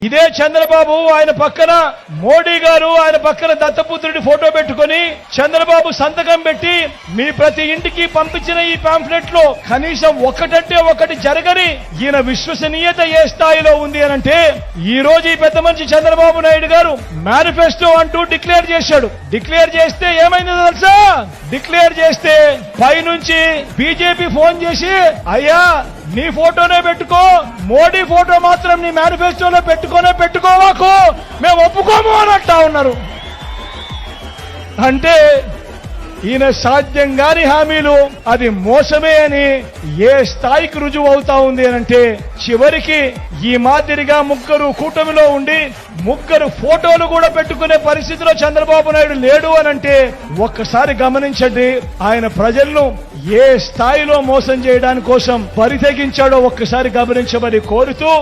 ఇదే చంద్రబాబు ఆయన పక్కన మోడీ గారు ఆయన పక్కన దత్తపుత్రుడి ఫోటో పెట్టుకొని చంద్రబాబు సంతకం పెట్టి మీ ప్రతి ఇంటికి పంపించిన ఈ పాంఫ్లెట్ లో కనీసం ఒకటంటే ఒకటి జరగని ఈయన విశ్వసనీయత ఏ స్థాయిలో ఉంది అనంటే ఈ రోజు ఈ పెద్ద మనిషి చంద్రబాబు నాయుడు గారు మేనిఫెస్టో అంటూ డిక్లేర్ చేశాడు. డిక్లేర్ చేస్తే ఏమైందో తెలుసా? డిక్లేర్ చేస్తే పైనుంచి బీజేపీ ఫోన్ చేసి అయ్యా నీ ఫోటోనే పెట్టుకో, మోడీ ఫోటో మాత్రం నీ మేనిఫెస్టోలో పెట్టుకోవాకు, మేము ఒప్పుకోము అని అంటా ఉన్నారు. అంటే ఈయన సాధ్యం కాని హామీలు అది మోసమే అని ఏ స్థాయికి రుజువు అవుతా ఉంది అనంటే చివరికి ఈ మాదిరిగా ముగ్గురు కూటమిలో ఉండి ముగ్గురు ఫోటోలు కూడా పెట్టుకునే పరిస్థితిలో చంద్రబాబు నాయుడు లేడు అనంటే ఒక్కసారి గమనించండి ఆయన ప్రజలను ఏ స్థాయిలో మోసం చేయడానికి కోసం పరితెగించాడో ఒక్కసారి గమనించమని కోరుతూ